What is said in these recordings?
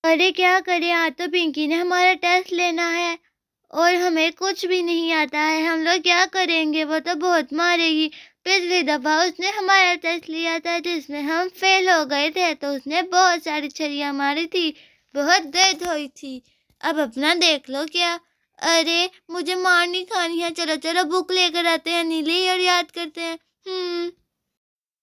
अरे क्या करें, आज तो पिंकी ने हमारा टेस्ट लेना है और हमें कुछ भी नहीं आता है। हम लोग क्या करेंगे? वो तो बहुत मारेगी। पिछली दफा उसने हमारा टेस्ट लिया था जिसमें हम फेल हो गए थे, तो उसने बहुत सारी छड़ियाँ मारी थी, बहुत दर्द हुई थी। अब अपना देख लो क्या। अरे मुझे मार नहीं खानी है। चलो चलो बुक लेकर आते हैं नीली और याद करते हैं।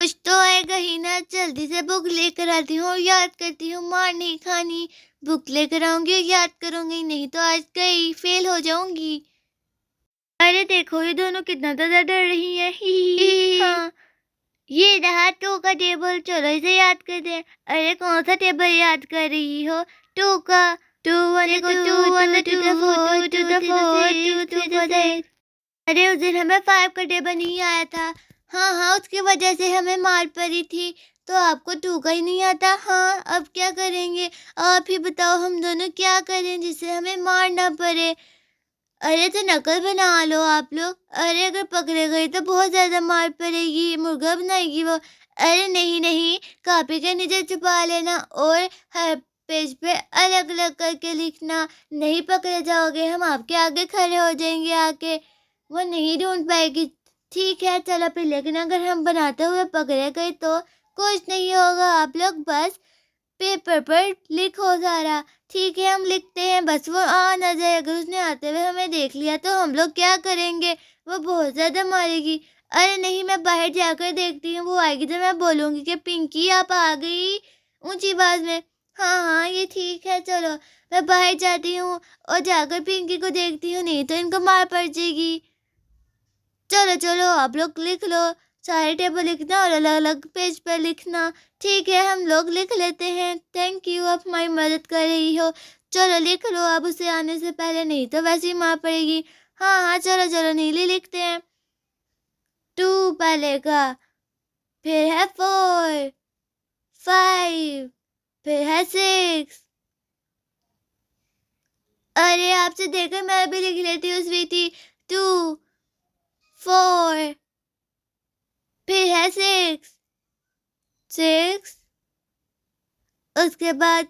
कुछ तो आएगा ही ना। जल्दी से बुक लेकर आती हूँ और याद करती हूँ। मार नहीं खानी। बुक लेकर आऊंगी और याद करूंगी, नहीं तो आज गई, फेल हो जाऊंगी। अरे देखो ये दोनों कितना ज्यादा डर रही हैं। ही हाँ, ये रहा टू का टेबल, चलो इसे याद करते हैं। अरे कौन सा टेबल याद कर रही हो? टू का। Two one two one to the four to the four two to the eight. अरे उस दिन हमें 5 का टेबल नहीं आया था। हाँ हाँ, उसकी वजह से हमें मार पड़ी थी। तो आपको 2 का ही नहीं आता? हाँ, अब क्या करेंगे? आप ही बताओ, हम दोनों क्या करें जिससे हमें मार ना पड़े? अरे तो नकल बना लो आप लोग। अरे अगर पकड़े गए तो बहुत ज़्यादा मार पड़ेगी, मुर्गा बनाएगी वो। अरे नहीं नहीं, कॉपी के नीचे छुपा लेना और हर पेज पे अलग अलग करके लिखना। नहीं पकड़े जाओगे, हम आपके आगे खड़े हो जाएंगे आके, वो नहीं ढूंढ पाएगी। ठीक है चलो फिर, लेकिन अगर हम बनाते हुए पकड़े गए तो कुछ नहीं होगा। आप लोग बस पेपर पर लिखो सारा। ठीक है हम लिखते हैं, बस वो आ ना जाए। अगर उसने आते हुए हमें देख लिया तो हम लोग क्या करेंगे? वो बहुत ज्यादा मारेगी। अरे नहीं, मैं बाहर जाकर देखती हूँ, वो आएगी तो मैं बोलूंगी कि पिंकी आप आ गई, ऊंची आवाज में। हाँ हाँ ये ठीक है, चलो मैं बाहर जाती हूँ और जाकर पिंकी को देखती हूँ, नहीं तो इनको मार पड़ जाएगी। चलो चलो आप लोग लिख लो, सारे टेबल लिखना और अलग अलग पेज पर लिखना। ठीक है हम लोग लिख लेते हैं। थैंक यू, आप हमारी मदद कर रही हो। चलो लिख लो अब, उसे आने से पहले, नहीं तो वैसे ही मार पड़ेगी। हाँ हाँ चलो चलो नीली लिखते हैं। 2 पहले का, फिर है 4, 5, फिर है 6। अरे आपसे देखकर मैं भी लिख लेती हूँ स्वीटी। 2, 4, फिर है 6, 6, उसके बाद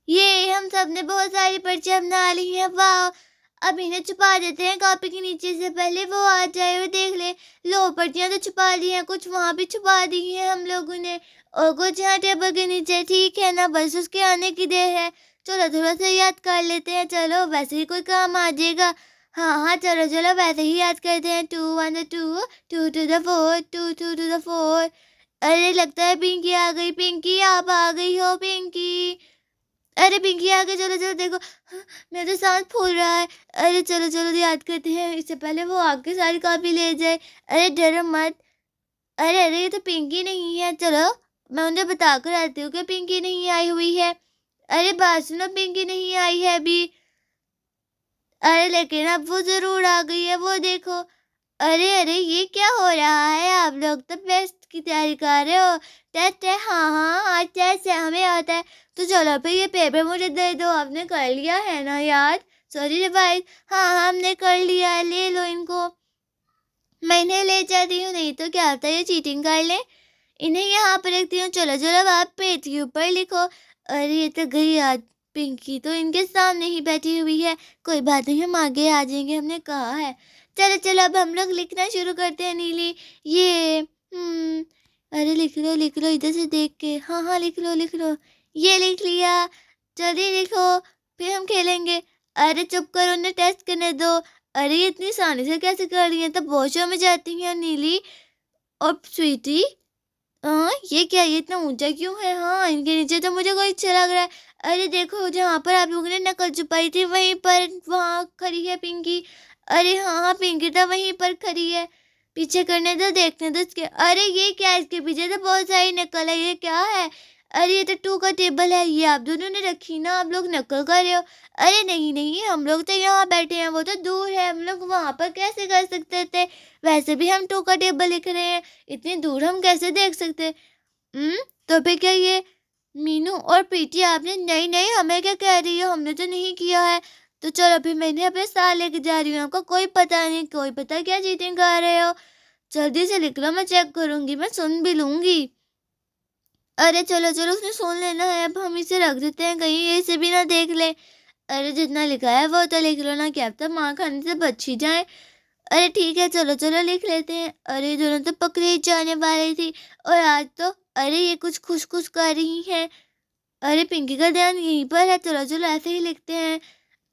ये हम सब ने बहुत सारी पर्चियाँ बना ली हैं। वाह, अब इन्हें छुपा देते हैं कॉपी के नीचे से पहले वो आ जाए और देख ले। लो पर्चियाँ तो छुपा ली हैं, कुछ वहाँ भी छुपा दी हैं हम लोगों ने, और कुछ यहाँ टेबल के नीचे। ठीक है ना, बस उसके आने की देर है। चलो थोड़ा सा याद कर लेते हैं, चलो वैसे ही कोई काम आ जाएगा। हाँ हाँ चलो चलो वैसे ही याद करते हैं। 2 1 2, 2 2 द 4, 2 2 2 द 4। अरे लगता है पिंकी आ गई। पिंकी आप आ गई हो पिंकी? अरे पिंकी आ गई, चलो चलो देखो। हाँ, मेरा तो सांस फूल रहा है। अरे चलो चलो याद करते हैं, इससे पहले वो आके सारी कॉपी ले जाए। अरे डरो मत। अरे अरे ये तो पिंकी नहीं है। चलो मैं उन्हें बता कर आती हूँ कि पिंकी नहीं आई हुई है। अरे बात सुनो, पिंकी नहीं आई है अभी। अरे लेकिन अब वो जरूर आ गई है, वो देखो। अरे अरे ये क्या हो रहा है? आप लोग तो टेस्ट की तैयारी कर रहे हो। टेस्ट है? हाँ हाँ आज टेस्ट है, हमें आता है। तो चलो फिर ये पेपर मुझे दे दो। आपने कर लिया है ना याद? Sorry revise. हाँ हाँ हमने कर लिया है, ले लो इनको। मैं इन्हें ले जाती हूँ, नहीं तो क्या होता है ये चीटिंग कर ले। इन्हें यहाँ पर रखती हूँ। चलो चलो अब आप पेज के ऊपर लिखो। अरे ये तो गई आज। पिंकी तो इनके सामने ही बैठी हुई है। कोई बात नहीं, हम आगे आ जाएंगे, हमने कहा है। चलो चलो अब हम लोग लिखना शुरू करते हैं नीली। ये अरे लिख लो इधर से देख के। हाँ हाँ लिख लो लिख लो। ये लिख लिया, जल्दी लिखो, फिर हम खेलेंगे। अरे चुप करो, उन्हें टेस्ट करने दो। अरे ये इतनी आसानी से कैसे कर रही हैं? तब वॉशरूम में जाती हैं नीली और स्वीटी। ये क्या, ये इतना ऊंचा क्यों है? हाँ इनके नीचे तो मुझे कोई अच्छा लग रहा है। अरे देखो जहाँ पर आप लोगों ने नकल छुपाई थी वहीं पर वहाँ खड़ी है पिंकी। अरे हाँ हाँ पिंकी तो वहीं पर खड़ी है। पीछे करने दो, देखने दो इसके। अरे ये क्या है? इसके पीछे तो बहुत सारी नकल है, ये क्या है? अरे ये तो 2 का टेबल है, ये आप दोनों ने रखी ना, आप लोग नकल कर रहे हो। अरे नहीं नहीं, हम लोग तो यहाँ बैठे हैं, वो तो दूर है, हम लोग वहाँ पर कैसे कर सकते थे? वैसे भी हम 2 का टेबल लिख रहे हैं, इतनी दूर हम कैसे देख सकते? तो फिर क्या ये मीनू और प्रीति आपने? नहीं नहीं, हमें क्या कह रही हो? हमने तो नहीं किया है। तो चलो फिर मैं इन्हें अपने साथ लेके जा रही हूँ। आपको कोई पता नहीं, कोई पता क्या चीटिंग कर रहे हो। जल्दी से लिख लो, मैं चेक करूंगी, मैं सुन भी लूंगी। अरे चलो चलो, उसने सुन लेना है, अब हम इसे रख देते हैं, कहीं ये इसे भी ना देख ले। अरे जितना लिखा है वो तो लिख लो ना, क्या पता मार खाने से बच ही जाए। अरे ठीक है, चलो चलो लिख लेते हैं। अरे ये दोनों तो पकड़े ही जाने वाली थी, और आज तो अरे ये कुछ खुश खुश कर रही हैं। अरे पिंकी का ध्यान यहीं पर है, चलो चलो ऐसे ही लिखते हैं।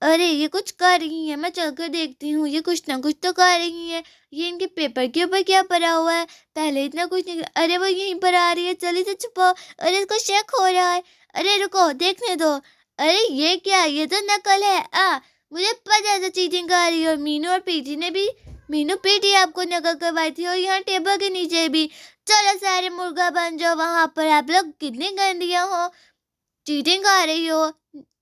अरे ये कुछ कर रही है, मैं चलकर देखती हूँ, ये कुछ ना कुछ तो कर रही है। ये इनके पेपर के ऊपर क्या पड़ा हुआ है, पहले इतना कुछ नहीं। अरे वो यहीं पर आ रही है, चलिए से छुपाओ। अरे इसको शक हो रहा है। अरे रुको, देखने दो। अरे ये क्या, ये तो नकल है। मुझे पता था चीटिंग कर रही है। और मीनू और पीटी ने भी, मीनू पीटी आपको नकल करवाई थी, और यहाँ टेबल के नीचे भी। चलो सारे मुर्गा बन जाओ, वहां पर आप लोग कितनी गंदियां हो, चीटिंग कर रही हो।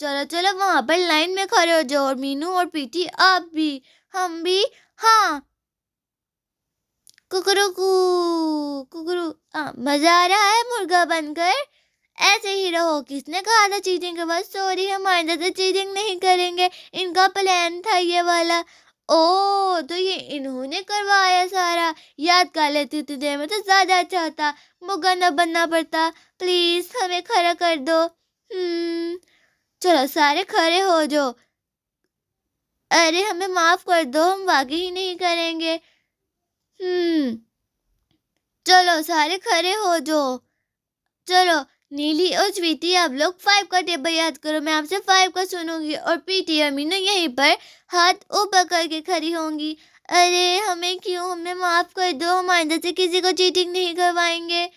चलो चलो वहां पर लाइन में खड़े हो जाओ, और मीनू और पीटी आप भी, हम भी। हाँ, कुकरू कू, कुकरू। मजा आ रहा है मुर्गा बनकर, ऐसे ही रहो। किसने कहा था चीटिंग के बाद? सॉरी, हम आइंदा से चीटिंग नहीं करेंगे, इनका प्लान था ये वाला। ओ तो ये इन्होंने करवाया सारा, याद कर लेती थी देर में तो ज्यादा अच्छा होता, मुर्गा न बनना पड़ता। प्लीज हमें खड़ा कर दो। चलो सारे खड़े हो जाओ। अरे हमें माफ कर दो, हम वाकई ही नहीं करेंगे। हम्म चलो सारे खड़े हो जाओ। चलो नीली और स्वीटी, आप लोग 5 का टेबल याद करो, मैं आपसे 5 का सुनूंगी। और पीटी और मीनू यहीं पर हाथ ऊपर करके खड़ी होंगी। अरे हमें क्यों, हमें माफ कर दो, हम आइंदा से किसी को चीटिंग नहीं करवाएंगे।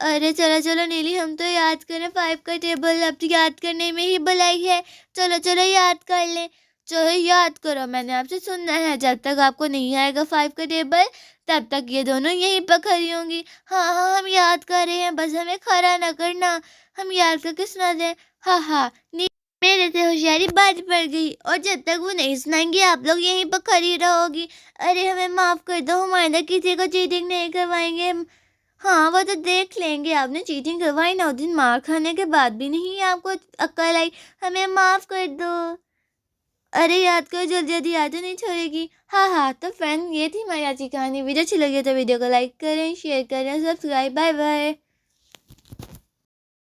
अरे चलो चलो नीली, हम तो याद करें 5 का टेबल, अब तो याद करने में ही भलाई है। चलो चलो याद कर लें। चलो याद करो, मैंने आपसे सुनना है, जब तक आपको नहीं आएगा 5 का टेबल तब तक ये दोनों यहीं पर खड़ी होंगी। हाँ हाँ, हम याद कर रहे हैं, बस हमें खड़ा ना करना, हम याद करके सुना दें। हाँ हाँ, मेरे से होशियारी बाज पड़ गई, और जब तक वो नहीं सुनाएंगी आप लोग यहीं पर खड़ी रहोगी। अरे हमें माफ कर दो, हम आइंदा किसी को चीटिंग नहीं करवाएंगे। हाँ वो तो देख लेंगे, आपने चीटिंग करवाई ना, उस दिन मार खाने के बाद भी नहीं आपको अक्ल आई। हमें माफ कर दो। अरे याद करो, जल्दी जल्दी याद तो नहीं छोड़ेगी। हाँ हाँ, तो फ्रेंड ये थी हमारी आज की कहानी। वीडियो अच्छी लगी तो वीडियो को लाइक करें, शेयर करें, सब्सक्राइब। Bye bye.